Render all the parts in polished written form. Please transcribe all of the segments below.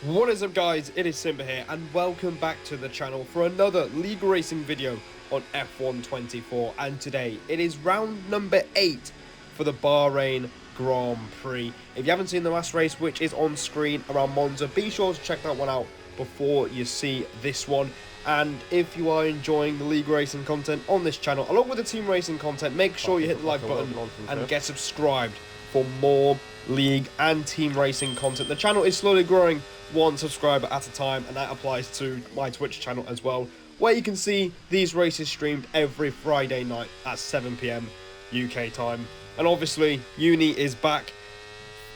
What is up guys, it is Simba here and welcome back to the channel for another league racing video on F1 24, and today it is round number 8 for the Bahrain Grand Prix. If you haven't seen the last race, which is on screen around Monza, be sure to check that one out before you see this one. And if you are enjoying the league racing content on this channel along with the team racing content, make sure you hit the like button and get subscribed for more league and team racing content. The channel is slowly growing one subscriber at a time, and that applies to my Twitch channel as well, where you can see these races streamed every Friday night at 7 PM UK time. And obviously uni is back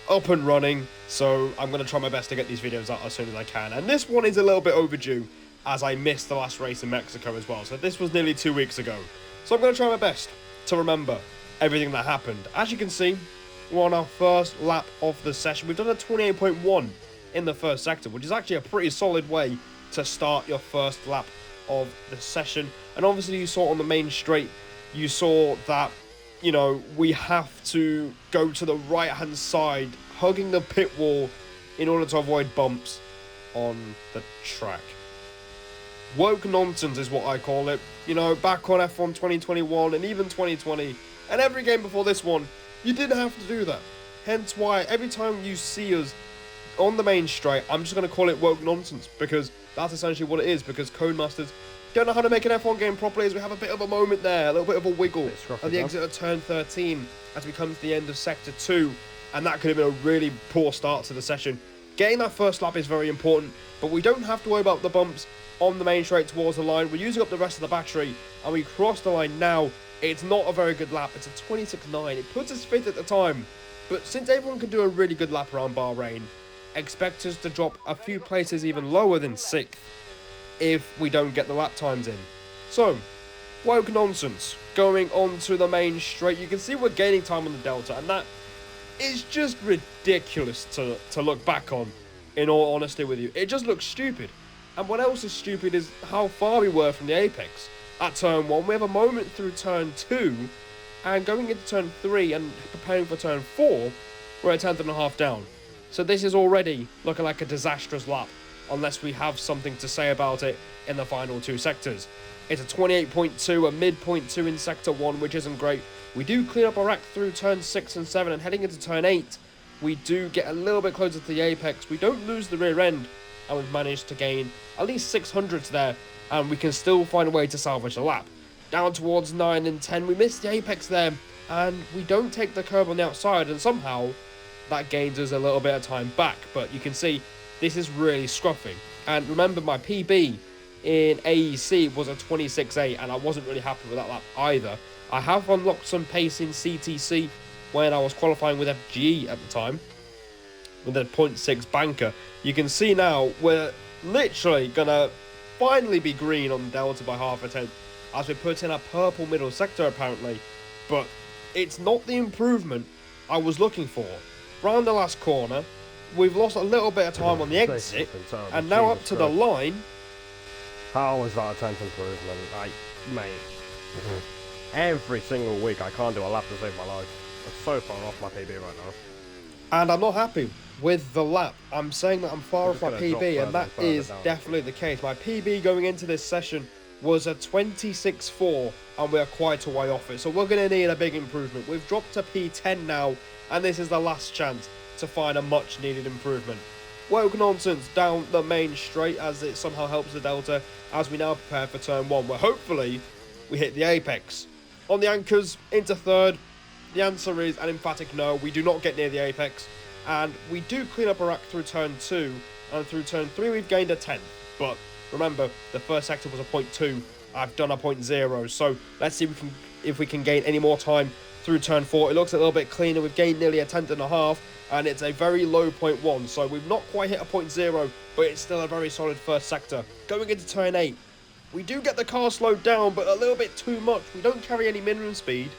up and running, so I'm going to try my best to get these videos out as soon as I can. And this one is a little bit overdue as I missed the last race in Mexico as well, so this was nearly 2 weeks ago. So I'm going to try my best to remember everything that happened. As you can see, we're on our first lap of the session. We've done a 28.1 in the first sector, which is actually a pretty solid way to start your first lap of the session. And obviously you saw on the main straight, you saw that, you know, we have to go to the right hand side, hugging the pit wall in order to avoid bumps on the track. Woke nonsense is what I call it. You know, back on F1 2021 and even 2020 and every game before this one, you didn't have to do that. Hence why every time you see us on the main straight, I'm just going to call it woke nonsense, because that's essentially what it is, because Codemasters don't know how to make an F1 game properly, as we have a bit of a moment there, a little bit of a wiggle at the exit of turn 13 as we come to the end of sector 2, and that could have been a really poor start to the session. Getting that first lap is very important, but we don't have to worry about the bumps on the main straight towards the line. We're using up the rest of the battery, and we cross the line now. It's not a very good lap. It's a 26.9. It puts us 5th at the time, but since everyone can do a really good lap around Bahrain, expect us to drop a few places even lower than 6th if we don't get the lap times in. So, woke nonsense. Going on to the main straight, you can see we're gaining time on the Delta, and that is just ridiculous to look back on, in all honesty with you. It just looks stupid. And what else is stupid is how far we were from the apex. At turn 1, we have a moment through turn 2, and going into turn 3 and preparing for turn 4, we're a tenth and a half down. So this is already looking like a disastrous lap, unless we have something to say about it in the final 2 sectors. It's a 28.2, a midpoint 2 in sector 1, which isn't great. We do clean up our act through turn 6 and 7, and heading into turn 8, we do get a little bit closer to the apex. We don't lose the rear end, and we've managed to gain at least 600s there, and we can still find a way to salvage the lap. Down towards 9 and 10, we miss the apex there, and we don't take the curb on the outside, and somehow that gains us a little bit of time back. But you can see this is really scruffy. And remember, my PB in AEC was a 26.8, and I wasn't really happy with that lap either. I have unlocked some pace in CTC when I was qualifying with FGE at the time, with a 0.6 banker. You can see now we're literally gonna finally be green on the Delta by half a tenth, as we put in a purple middle sector apparently, but it's not the improvement I was looking for. Round the last corner, we've lost a little bit of time on the exit, and now up to the line. How was that a tenth improvement? Mate, every single week I can't do a lap to save my life. I'm so far off my PB right now. And I'm not happy with the lap. I'm saying that I'm far off my PB, and that is definitely the case. My PB going into this session was a 26.4, and we're quite a way off it, so we're going to need a big improvement. We've dropped to P10 now, and this is the last chance to find a much needed improvement. Woke nonsense down the main straight, as it somehow helps the Delta as we now prepare for turn 1, where hopefully we hit the apex. On the anchors into 3rd, the answer is an emphatic no. We do not get near the apex, and we do clean up our act through turn 2, and through turn 3 we've gained a 10th. But remember, the first sector was a 0.2. I've done a 0.0, so let's see if we can gain any more time through turn 4. It looks a little bit cleaner. We've gained nearly a tenth and a half, and it's a very low 0.1, so we've not quite hit a 0.0, but it's still a very solid first sector. Going into turn 8, we do get the car slowed down, but a little bit too much. We don't carry any minimum speed,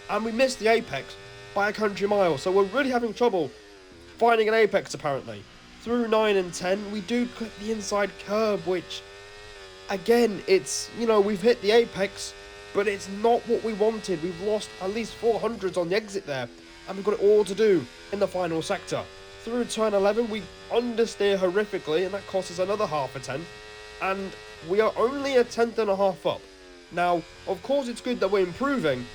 and we miss the apex by a country mile, so we're really having trouble finding an apex apparently. Through 9 and 10, we do clip the inside curb, which, again, it's, you know, we've hit the apex, but it's not what we wanted. We've lost at least 400s on the exit there, and we've got it all to do in the final sector. through turn 11, we understeer horrifically, and that costs us another half a tenth. And we are only a tenth and a half up. Now, of course, it's good that we're improving,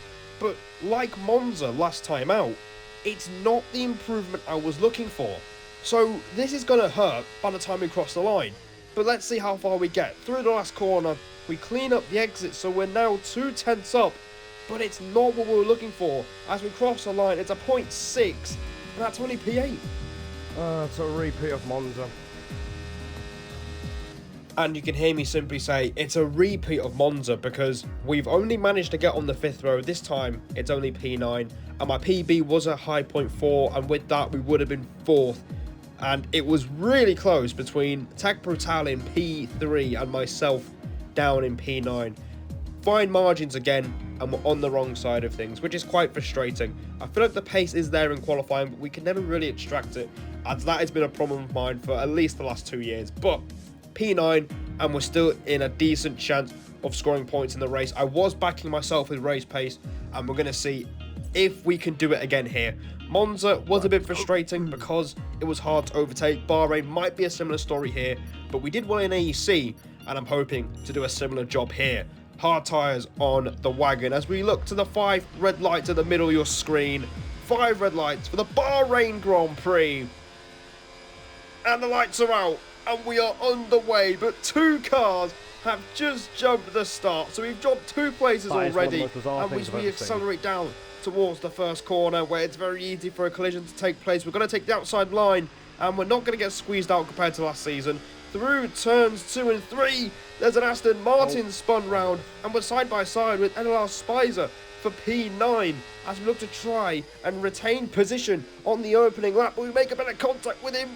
but like Monza last time out, it's not the improvement I was looking for. So this is going to hurt by the time we cross the line. But let's see how far we get. Through the last corner, we clean up the exit, so we're now 2 tenths up. But it's not what we were looking for. As we cross the line, it's a 0.6, and that's only P8. It's a repeat of Monza. And you can hear me simply say, it's a repeat of Monza, because we've only managed to get on the 5th row. This time, it's only P9, and my PB was a high 0.4, and with that, we would have been 4th. And it was really close between Tech Brutal in P3 and myself down in P9. Fine margins again, and we're on the wrong side of things, which is quite frustrating. I feel like the pace is there in qualifying, but we can never really extract it, as that has been a problem of mine for at least the last 2 years. But P9, and we're still in a decent chance of scoring points in the race. I was backing myself with race pace, and we're going to see if we can do it again here. Monza was a bit frustrating because it was hard to overtake. Bahrain might be a similar story here, but we did well in AEC, and I'm hoping to do a similar job here. Hard tyres on the wagon as we look to the 5 red lights in the middle of your screen. 5 red lights for the Bahrain Grand Prix. And the lights are out, and we are underway, but 2 cars have just jumped the start. So we've dropped 2 places already, and we accelerate down towards the first corner, where it's very easy for a collision to take place. We're going to take the outside line, and we're not going to get squeezed out compared to last season. Through turns 2 and 3, there's an Aston Martin spun round, and we're side by side with NLR Spicer for P9 as we look to try and retain position on the opening lap, but we make a better contact with him.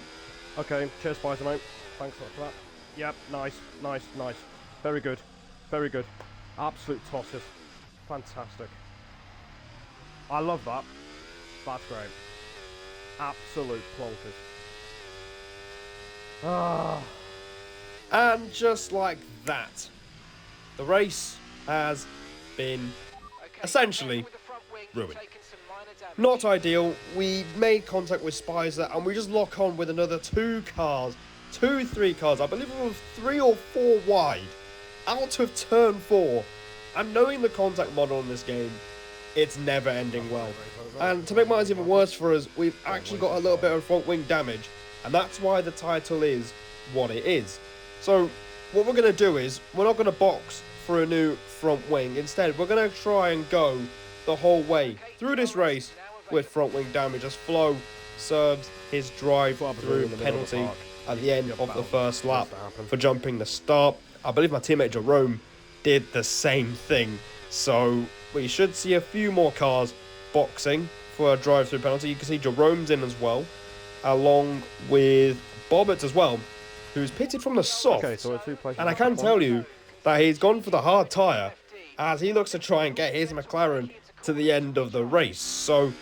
Okay, cheers, Spicer, mate. Thanks for that. Yep, nice. Very good. Absolute tosses. Fantastic. I love that. That's great. Absolute plonkers. And just like that, the race has been essentially ruined. Not ideal. We made contact with Spicer, and we just lock on with another 2 cars. 3 cars. I believe it was 3 or 4 wide out of turn 4. And knowing the contact model in this game, it's never ending well. And to make matters even worse for us, we've actually got a little bit of front wing damage, and that's why the title is what it is. So what we're going to do is, we're not going to box for a new front wing. Instead, we're going to try and go the whole way through this race with front wing damage, as Flo serves his drive through penalty at the end of the first lap for jumping the start. I believe my teammate Jerome did the same thing. So we should see a few more cars boxing for a drive-through penalty. You can see Jerome's in as well, along with Bobbert as well, who's pitted from the soft. Okay, so and I can tell you that he's gone for the hard tyre as he looks to try and get his McLaren to the end of the race. So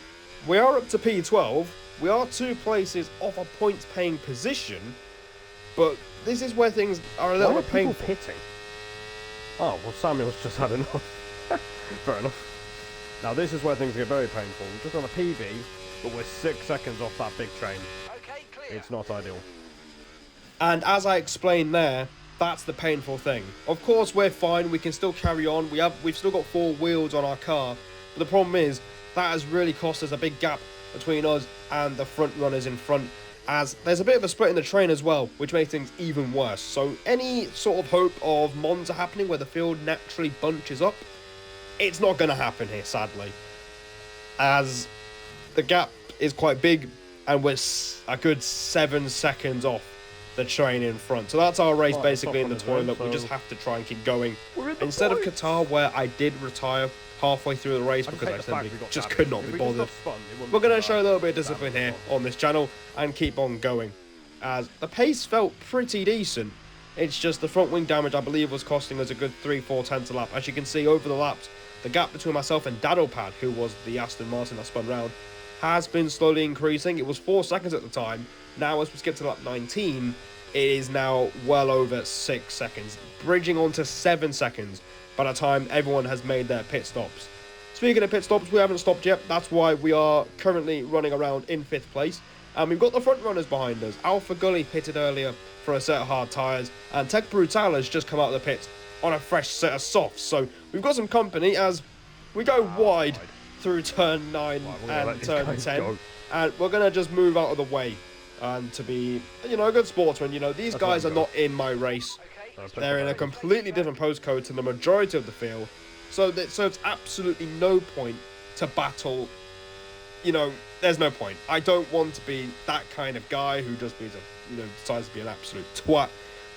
we are up to P12. We are 2 places off a points-paying position, but this is where things are a little bit painful. Pitting? Oh, well, Samuel's just had enough. Fair enough. Now, this is where things get very painful. We're just on a PB, but we're 6 seconds off that big train. It's not ideal. And as I explained there, that's the painful thing. Of course, we're fine. We can still carry on. We've still got 4 wheels on our car. But the problem is, that has really cost us a big gap between us and the front runners in front, as there's a bit of a split in the train as well, which makes things even worse. So any sort of hope of Monza happening where the field naturally bunches up, it's not going to happen here, sadly, as the gap is quite big and we're a good 7 seconds off the train in front. So that's our race basically in the toilet. We just have to try and keep going. Instead of Qatar, where I did retire halfway through the race because I simply just could not be bothered, we're going to show a little bit of discipline here on this channel and keep on going, as the pace felt pretty decent. It's just the front wing damage, I believe, was costing us a good 3-4 tenths a lap. As you can see over the laps, the gap between myself and Daddlepad, who was the Aston Martin that spun round, has been slowly increasing. It was 4 seconds at the time. Now as we skip to lap 19, it is now well over 6 seconds, bridging on to 7 seconds by the time everyone has made their pit stops. Speaking of pit stops, we haven't stopped yet. That's why we are currently running around in 5th place. And we've got the front runners behind us. Alpha Gully pitted earlier for a set of hard tyres, and Tech Brutal has just come out of the pits on a fresh set of softs. So we've got some company as we go wide through turn 9 and turn 10. And we're going to just move out of the way. And to be, you know, a good sportsman, you know, these guys are not in my race. They're in a completely different postcode to the majority of the field. So it's absolutely no point to battle. You know, there's no point. I don't want to be that kind of guy who just decides to be an absolute twat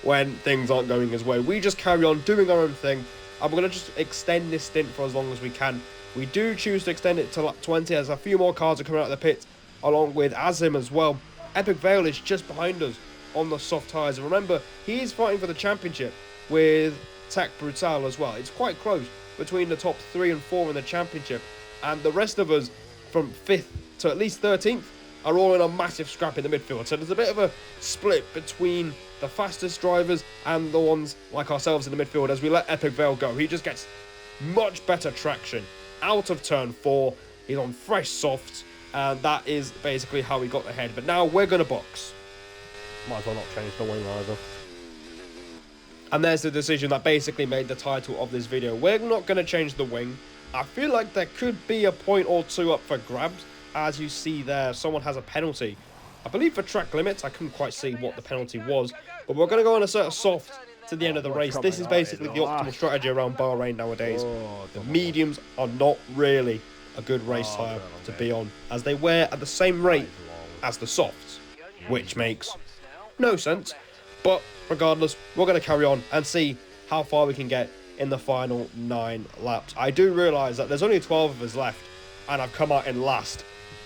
when things aren't going his way. We just carry on doing our own thing, and we're going to just extend this stint for as long as we can. We do choose to extend it to lap 20 as a few more cars are coming out of the pit, along with Azim as well. Epic Vale is just behind us on the soft tyres. And remember, he's fighting for the championship with Tech Brutal as well. It's quite close between the top 3 and 4 in the championship, and the rest of us from 5th to at least 13th are all in a massive scrap in the midfield. So there's a bit of a split between the fastest drivers and the ones like ourselves in the midfield as we let Epic Vale go. He just gets much better traction out of turn 4. He's on fresh softs, and that is basically how he got ahead. But now we're going to box. Might as well not change the wing either. And there's the decision that basically made the title of this video. We're not going to change the wing. I feel like there could be a point or two up for grabs. As you see there, someone has a penalty. I believe for track limits. I couldn't quite see what the penalty was. But we're going to go on a set of soft to the end of the race. This is basically the optimal strategy around Bahrain nowadays. The mediums are not really a good race tyre to be on, as they wear at the same rate as the softs, which makes no sense. But regardless, we're going to carry on and see how far we can get in the final 9 laps. I do realise that there's only 12 of us left, and I've come out in last.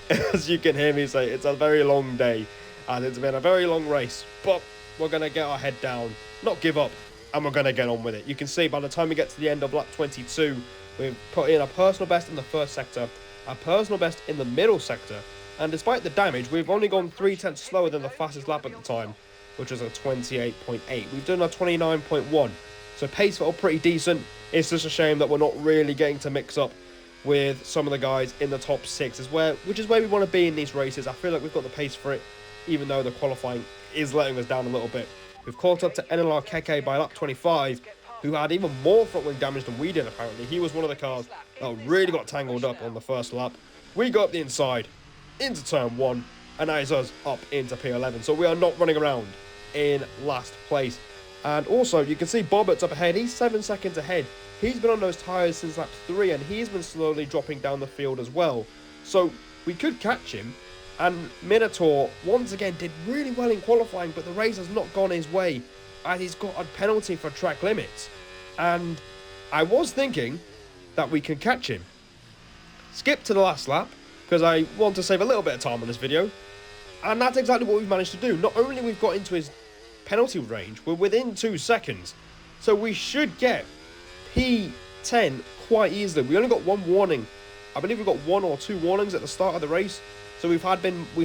As you can hear me say, it's a very long day, and it's been a very long race, but we're going to get our head down, not give up, and we're going to get on with it. You can see by the time we get to the end of lap 22, we've put in a personal best in the first sector, a personal best in the middle sector, and despite the damage, we've only gone 3/10 slower than the fastest lap at the time, which was a 28.8. We've done a 29.1, so pace felt pretty decent. It's just a shame that we're not really getting to mix up with some of the guys in the top 6, which is where we want to be in these races. I feel like we've got the pace for it, even though the qualifying is letting us down a little bit. We've caught up to NLR Keke by lap 25, who had even more front wing damage than we did apparently. He was one of the cars that really got tangled up on the first lap. We got up the inside into turn 1, and that is us up into P11. So we are not running around in last place. And also, you can see Bobbitt's up ahead. He's 7 seconds ahead. He's been on those tyres since lap 3, and he's been slowly dropping down the field as well. So we could catch him. And Minotaur, once again, did really well in qualifying, but the race has not gone his way, as he's got a penalty for track limits. And I was thinking that we could catch him. Skip to the last lap, because I want to save a little bit of time on this video. And that's exactly what we've managed to do. Not only we've got into his penalty range, we're within 2 seconds. So we should get P10 quite easily. We only got 1 warning. I believe we've got 1 or 2 warnings at the start of the race. So we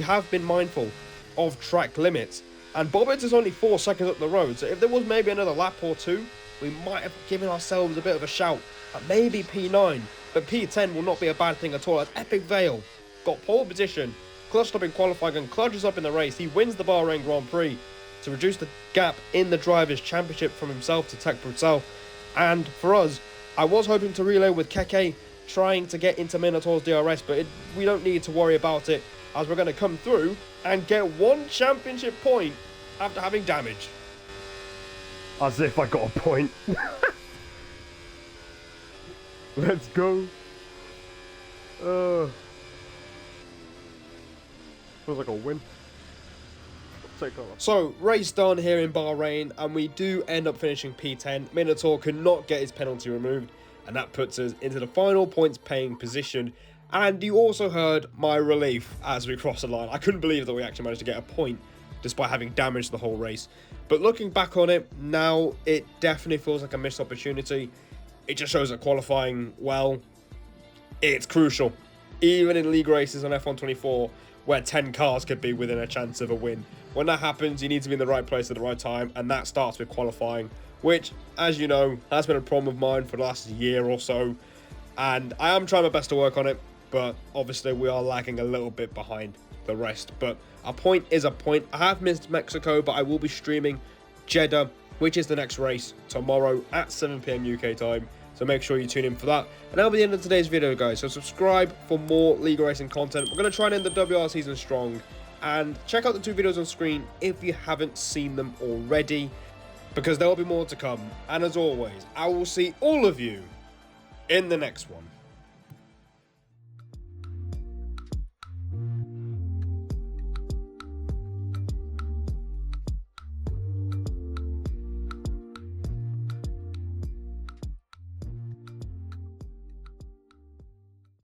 have been mindful of track limits. And Bobbitt is only 4 seconds up the road. So if there was maybe another lap or 2, we might have given ourselves a bit of a shout at maybe P9. But P10 will not be a bad thing at all, as Epic Vale got pole position, clutched up in qualifying and clutches up in the race. He wins the Bahrain Grand Prix to reduce the gap in the Drivers' Championship from himself to Tech Brutal. And for us, I was hoping to relay with Keke, trying to get into Minotaur's DRS, but we don't need to worry about it, as we're going to come through and get 1 championship point after having damage. As if I got a point. Let's go. Feels like a win. So, race done here in Bahrain, and we do end up finishing P10. Minotaur could not get his penalty removed, and that puts us into the final points paying position. And you also heard my relief as we crossed the line. I couldn't believe that we actually managed to get a point despite having damaged the whole race. But looking back on it now, it definitely feels like a missed opportunity. It just shows that qualifying, well, it's crucial. Even in league races on F124, where 10 cars could be within a chance of a win. When that happens, you need to be in the right place at the right time, and that starts with qualifying, which, as you know, has been a problem of mine for the last year or so. And I am trying my best to work on it, but obviously we are lagging a little bit behind. the rest. But a point is a point. I have missed Mexico, but I will be streaming Jeddah, which is the next race, tomorrow at 7 p.m. UK time. So make sure you tune in for that. And that'll be the end of today's video, guys. So subscribe for more legal racing content. We're going to try and end the WR season strong. And check out the 2 videos on screen if you haven't seen them already, because there will be more to come. And as always, I will see all of you in the next one.